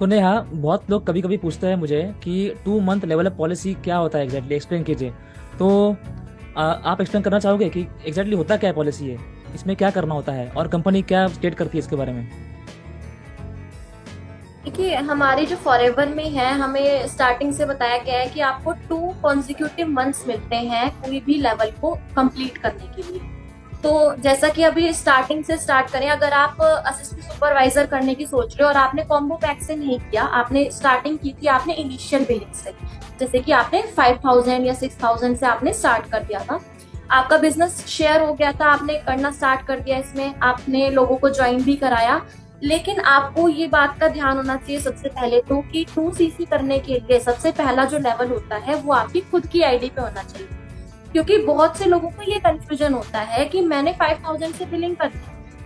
तो नेहा, बहुत लोग कभी कभी पूछते हैं मुझे कि 2 मंथ लेवल अप पॉलिसी क्या होता है एग्जैक्टली, एक्सप्लेन कीजिए। तो आप एक्सप्लेन करना चाहोगे कि एग्जैक्टली होता क्या है पॉलिसी है, इसमें क्या करना होता है और कंपनी क्या स्टेट करती है इसके बारे में। देखिए, हमारी जो फॉरएवर में है, हमें स्टार्टिंग से बताया गया है कि आपको 2 कॉन्जिक्यूटिव मंथ्स मिलते हैं कोई भी लेवल को कंप्लीट करने के लिए। तो जैसा कि अभी स्टार्टिंग से स्टार्ट करें, अगर आप असिस्टेंट सुपरवाइजर करने की सोच रहे हो और आपने कॉम्बो पैक से नहीं किया, आपने स्टार्टिंग की थी आपने इनिशियल बिलिंग से, जैसे कि आपने 5,000 या 6,000 से आपने स्टार्ट कर दिया था, आपका बिजनेस शेयर हो गया था, आपने करना स्टार्ट कर दिया, इसमें आपने लोगों को ज्वाइन भी कराया। लेकिन आपको ये बात का ध्यान होना चाहिए सबसे पहले तो कि 2 सीसी करने के लिए सबसे पहला जो लेवल होता है वो आपकी खुद की आईडी पे होना चाहिए। क्योंकि बहुत से लोगों को ये कंफ्यूजन होता है कि मैंने 5,000 से बिलिंग कर दी,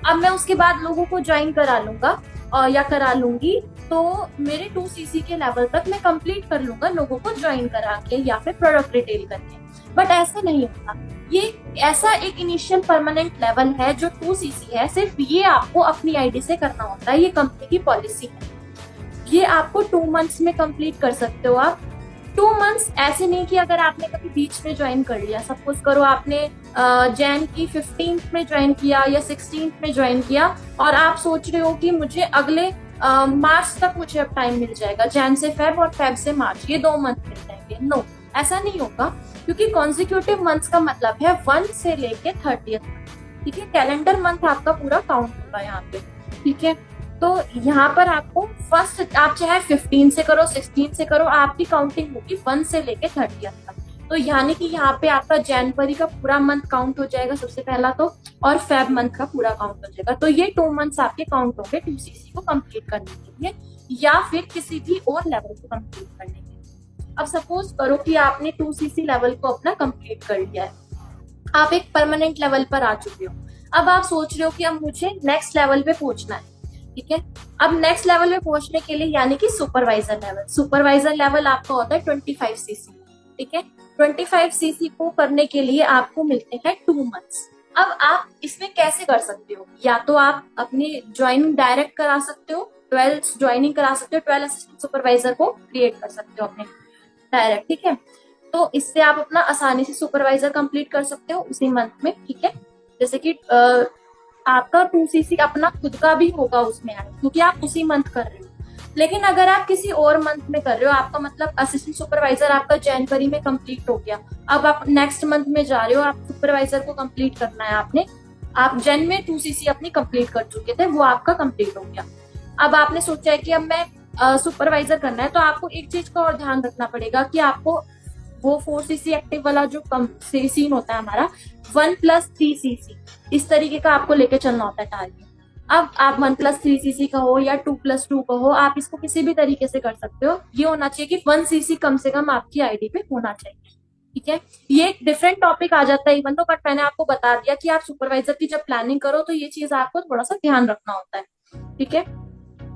अब मैं उसके बाद लोगों को ज्वाइन करा लूंगा या करा लूंगी, तो मेरे 2 सीसी के लेवल तक मैं कंप्लीट कर लूंगा लोगों को ज्वाइन करा के या फिर प्रोडक्ट रिटेल करके। बट ऐसा नहीं होता। ये ऐसा एक इनिशियल परमानेंट लेवल है जो 2 सीसी है, सिर्फ ये आपको अपनी आईडी से करना होता है, ये कंपनी की पॉलिसी है। ये आपको 2 मंथ्स में कंप्लीट कर सकते हो आप। 2 मंथ्स ऐसे नहीं कि अगर आपने कभी बीच में ज्वाइन कर लिया, सपोज करो आपने जैन की 15th में ज्वाइन किया या 16th में ज्वाइन किया और आप सोच रहे हो कि मुझे अगले मार्च तक मुझे अब टाइम मिल जाएगा, जैन से फेब और फेब से मार्च, ये 2 मंथ मिल जाएंगे। नो, ऐसा नहीं होगा, क्योंकि कॉन्जिक्यूटिव मंथ्स का मतलब है 1 से लेके 30th तक। ठीक है, कैलेंडर मंथ आपका पूरा काउंट होगा यहाँ पे। ठीक है, तो यहाँ पर आपको फर्स्ट, आप चाहे 15 से करो 16 से करो, आपकी काउंटिंग होगी 1 से लेके 30th तक। तो यानी कि यहाँ पे आपका जनवरी का पूरा मंथ काउंट हो जाएगा सबसे पहला तो, और फेब मंथ का पूरा काउंट हो जाएगा। तो ये 2 मंथ्स आपके काउंट होंगे 2 सीसी को कंप्लीट करने के लिए या फिर किसी भी और लेवल को कंप्लीट करने के लिए। अब सपोज करो कि आपने 2 सीसी लेवल को अपना कंप्लीट कर लिया है, आप एक परमानेंट लेवल पर आ चुके हो। अब आप सोच रहे हो कि अब मुझे नेक्स्ट लेवल पे पहुंचना है। ठीक है, अब नेक्स्ट लेवल पे पहुंचने के लिए यानी कि सुपरवाइजर लेवल आपका होता है 25 सीसी। ठीक है, 25 सीसी को करने के लिए आपको मिलते हैं 2 मंथ्स। अब आप इसमें कैसे कर सकते हो, या तो आप अपनी ज्वाइनिंग डायरेक्ट करा सकते हो, 12 ज्वाइनिंग करा सकते हो, 12 असिस्टेंट सुपरवाइजर को क्रिएट कर सकते हो अपने डायरेक्ट। ठीक है, तो इससे आप अपना आसानी से सुपरवाइजर कंप्लीट कर सकते हो उसी मंथ में। ठीक है, जैसे कि आपका 2 सीसी अपना खुद का भी होगा उसमें ऐड, क्योंकि आप उसी मंथ कर रहे हो। लेकिन अगर आप किसी और मंथ में कर रहे हो, आपका मतलब असिस्टेंट सुपरवाइजर आपका जनवरी में कंप्लीट हो गया, अब आप नेक्स्ट मंथ में जा रहे हो, आप सुपरवाइजर को कंप्लीट करना है आपने, आप जन में 2 सीसी अपनी कंप्लीट कर चुके थे, वो आपका कंप्लीट हो गया। अब आपने सोचा है कि अब मैं सुपरवाइजर करना है, तो आपको एक चीज का और ध्यान रखना पड़ेगा कि आपको वो 4 सीसी एक्टिव वाला जो सीन होता है हमारा, 1+3 सीसी, इस तरीके का आपको लेके चलना होता है टारगेट। अब आप 1+3 सीसी का हो या 2+2 का हो, आप इसको किसी भी तरीके से कर सकते हो। ये होना चाहिए कि 1 सीसी कम से कम आपकी आईडी पे होना चाहिए। ठीक है, ये एक डिफरेंट टॉपिक आ जाता है इवन तो, बट मैंने आपको बता दिया कि आप सुपरवाइजर की जब प्लानिंग करो तो ये चीज आपको थोड़ा सा ध्यान रखना होता है। ठीक है,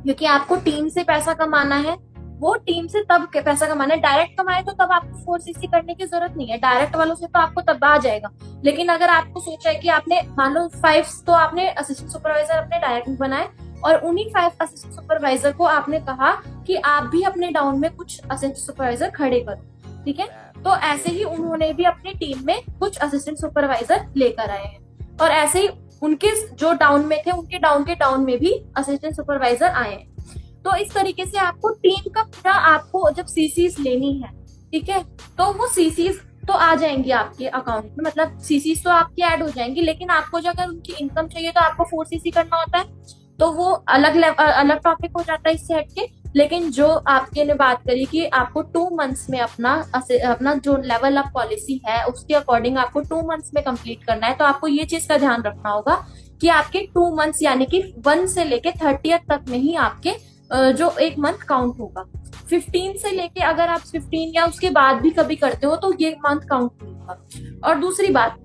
क्योंकि आपको टीम से पैसा कमाना है, वो टीम से तब पैसा कमाना है। डायरेक्ट कमाए तो तब आपको 4 सीसी करने की जरूरत नहीं है, डायरेक्ट वालों से तो आपको तब आ जाएगा। लेकिन अगर आपको सोचा है कि आपने मान लो 5 तो आपने असिस्टेंट सुपरवाइजर अपने डायरेक्ट बनाए, और उन्हीं 5 असिस्टेंट सुपरवाइजर को आपने कहा कि आप भी अपने डाउन में कुछ असिस्टेंट सुपरवाइजर खड़े करो। ठीक है, तो ऐसे ही उन्होंने भी अपनी टीम में कुछ असिस्टेंट सुपरवाइजर लेकर आए हैं, और ऐसे ही उनके जो डाउन में थे उनके डाउन के डाउन में भी असिस्टेंट सुपरवाइजर आए हैं। तो इस तरीके से आपको टीम का पूरा, आपको जब सीसीज लेनी है, ठीक है, तो वो सीसीज तो आ जाएंगी आपके अकाउंट में, मतलब सीसीज तो आपकी ऐड हो जाएंगी। लेकिन आपको जो अगर उनकी इनकम चाहिए तो आपको 4 सीसी करना होता है, तो वो अलग टॉपिक हो जाता है इससे हटके। लेकिन जो आपके ने बात करी कि आपको 2 मंथ्स में अपना अपना जो लेवल अप पॉलिसी है उसके अकॉर्डिंग आपको 2 मंथ्स में कंप्लीट करना है, तो आपको ये चीज का ध्यान रखना होगा कि आपके 2 मंथ्स यानी कि 1 से लेके 30th तक में ही आपके जो एक मंथ काउंट होगा। 15 से लेके अगर आप 15 या उसके बाद भी कभी करते हो तो ये मंथ काउंट नहीं होगा। और दूसरी बात,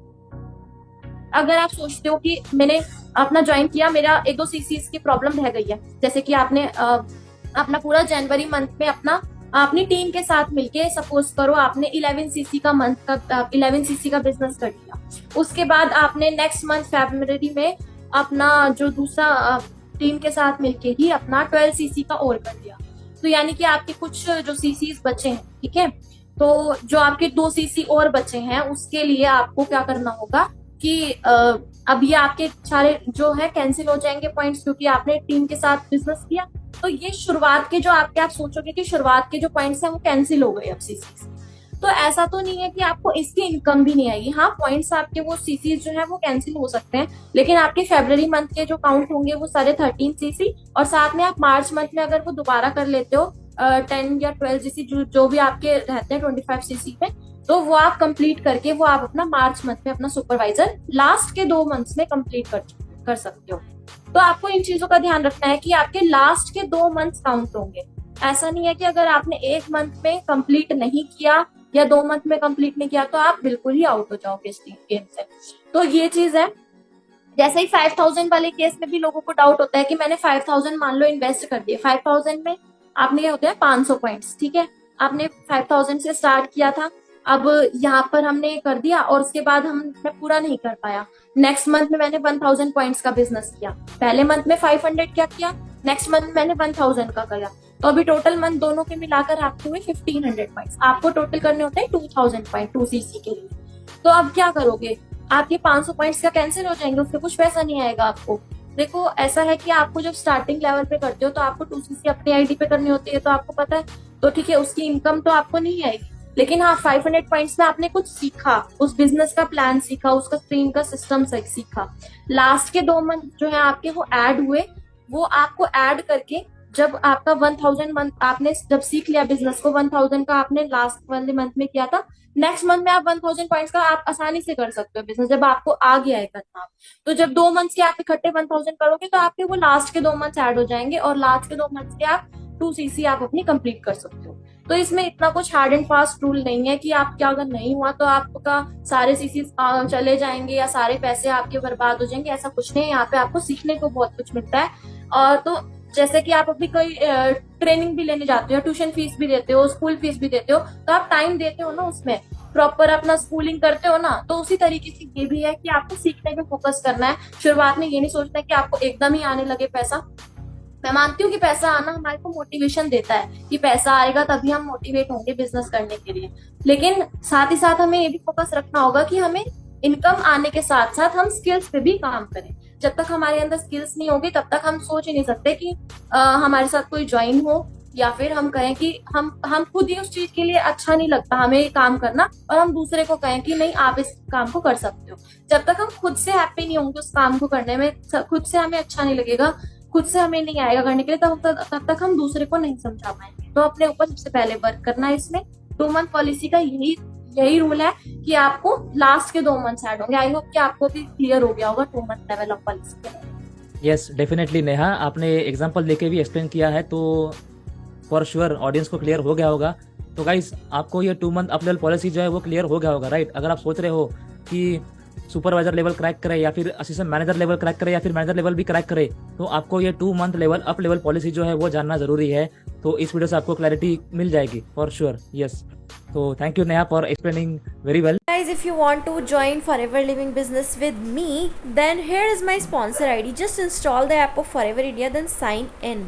अगर आप सोचते हो कि मैंने अपना ज्वाइन किया, मेरा 1-2 सीसी की प्रॉब्लम रह गई है, जैसे कि आपने अपना पूरा जनवरी मंथ में अपना अपनी टीम के साथ मिलके, सपोज करो आपने 11 सीसी का मंथ का 11 सीसी का बिजनेस कर लिया, उसके बाद आपने नेक्स्ट मंथ फरवरी में अपना जो दूसरा टीम के साथ मिलके ही अपना 12 सीसी का और कर लिया, तो यानी कि आपके कुछ जो सीसीज बचे हैं, ठीक है, तो जो आपके 2 सीसी और बचे हैं उसके लिए आपको क्या करना होगा कि अब ये आपके सारे जो है कैंसिल हो जाएंगे पॉइंट्स, क्योंकि आपने टीम के साथ बिजनेस किया। तो ये शुरुआत के जो आप सोचोगे कि शुरुआत के जो पॉइंट्स हैं वो कैंसिल हो गए अब सीसी। तो ऐसा तो नहीं है कि आपको इसकी इनकम भी नहीं आएगी। हाँ, पॉइंट्स आपके वो सीसी जो है वो कैंसिल हो सकते हैं, लेकिन आपके फरवरी मंथ के जो काउंट होंगे वो सारे 13 सीसी, और साथ में आप मार्च मंथ में अगर वो दोबारा कर लेते हो 10 या 12 सीसी जो भी आपके रहते हैं 25 सीसी में, तो वो आप कंप्लीट करके वो आप अपना मार्च मंथ में अपना सुपरवाइजर लास्ट के 2 मंथ्स में कंप्लीट कर सकते हो। तो आपको इन चीजों का ध्यान रखना है कि आपके लास्ट के 2 मंथ्स काउंट होंगे। ऐसा नहीं है कि अगर आपने 1 मंथ में कंप्लीट नहीं किया या 2 मंथ में कंप्लीट नहीं किया तो आप बिल्कुल ही आउट हो जाओगे इस गेम से। तो ये चीज है। जैसे ही 5000 वाले केस में भी लोगों को डाउट होता है कि मैंने 5000 मान लो इन्वेस्ट कर दिए, 5000 में आपने क्या होता है 500 पॉइंट्स, ठीक है, आपने 5000 से स्टार्ट किया था, अब यहाँ पर हमने कर दिया और उसके बाद मैं पूरा नहीं कर पाया। नेक्स्ट मंथ में मैंने 1000 पॉइंट्स का बिजनेस किया, पहले मंथ में 500 क्या किया, नेक्स्ट मंथ मैंने 1000 का किया, तो अभी टोटल मंथ दोनों के मिलाकर आपके हुए 1500 पॉइंट्स। आपको टोटल करने होते हैं 2000 पॉइंट 2 सीसी के लिए। तो अब क्या करोगे, आपके 500 पॉइंट्स का कैंसिल हो जाएंगे, उससे कुछ पैसा नहीं आएगा आपको। देखो ऐसा है कि आपको जब स्टार्टिंग लेवल पे करते हो तो आपको 2 सीसी अपनी आईडी पे करनी होती है, तो आपको पता है, तो ठीक है, उसकी इनकम तो आपको नहीं आएगी, लेकिन हाँ 500 पॉइंट्स में आपने कुछ सीखा, उस बिजनेस का प्लान सीखा, उसका स्ट्रीम का सिस्टम सीखा। लास्ट के 2 मंथ जो है आपके वो ऐड हुए, वो आपको ऐड करके जब आपका 1000 मंथ आपने जब सीख लिया बिजनेस को, 1000 का आपने लास्ट वाले मंथ में किया था, नेक्स्ट मंथ में आप 1000 पॉइंट्स का आप आसानी से कर सकते हो बिजनेस, जब आपको आ गया है करना। तो जब 2 मंथ्स के आप इकट्ठे 1000 करोगे तो आपके वो लास्ट के 2 मंथ्स ऐड हो जाएंगे और लास्ट के 2 मंथ्स के आप 2 सीसी आप अपनी कंप्लीट कर सकते हो। तो इसमें इतना कुछ हार्ड एंड फास्ट रूल नहीं है कि आप क्या अगर नहीं हुआ तो आपका सारे सीसी चले जाएंगे या सारे पैसे आपके बर्बाद हो जाएंगे, ऐसा कुछ नहीं है। यहाँ पे आपको सीखने को बहुत कुछ मिलता है। और तो जैसे कि आप अभी कोई ट्रेनिंग भी लेने जाते हो, ट्यूशन फीस भी देते हो, स्कूल फीस भी देते हो, तो आप टाइम देते हो ना, उसमें प्रॉपर अपना स्कूलिंग करते हो ना, तो उसी तरीके से ये भी है कि आपको सीखने पे फोकस करना है। शुरुआत में ये नहीं सोचना है कि आपको एकदम ही आने लगे पैसा। मैं मानती हूँ कि पैसा आना हमारे को मोटिवेशन देता है कि पैसा आएगा तभी हम मोटिवेट होंगे बिजनेस करने के लिए, लेकिन साथ ही साथ हमें ये भी फोकस रखना होगा कि हमें इनकम आने के साथ साथ हम स्किल्स पे भी काम करें। जब तक हमारे अंदर स्किल्स नहीं होगी तब तक हम सोच ही नहीं सकते कि हमारे साथ कोई ज्वाइन हो, या फिर हम कहें कि हम खुद ही उस चीज के लिए अच्छा नहीं लगता हमें काम करना, और हम दूसरे को कहें कि नहीं आप इस काम को कर सकते हो। जब तक हम खुद से हैप्पी नहीं होंगे उस काम को करने में, खुद से हमें अच्छा नहीं लगेगा, खुद से हमें नहीं आएगा करने के लिए, तब तक हम दूसरे को नहीं समझा पाएंगे। तो अपने ऊपर सबसे पहले वर्क करना है। इसमें 2 मंथ पॉलिसी का यही रूल है कि आपको लास्ट के 2 मंथ्स ऐड होंगे। आई होप कि आपको भी क्लियर हो गया होगा 2 मंथ लेवल ऑफ पॉलिसी के। यस डेफिनेटली नेहा, आपने एग्जांपल देके भी एक्सप्लेन किया है, तो फॉर श्योर ऑडियंस को क्लियर हो गया होगा। तो गाइस आपको ये 2 मंथ अप लेवल पॉलिसी जो है वो क्लियर हो गया होगा, राइट। अगर आप सोच रहे हो कि सुपरवाइजर लेवल क्रैक करे या फिर असिस्टेंट मैनेजर लेवल क्रैक करे या फिर मैनेजर लेवल भी क्रैक करे, तो आपको ये 2 month level up level policy जो है वो जानना जरूरी है। तो इस वीडियो से आपको क्लैरिटी मिल जाएगी फॉर श्योर। यस, तो thank you Neha for explaining very well. Guys, if you want to join Forever Living Business with me, then here is my sponsor ID. Just install the app of Forever India, then sign in.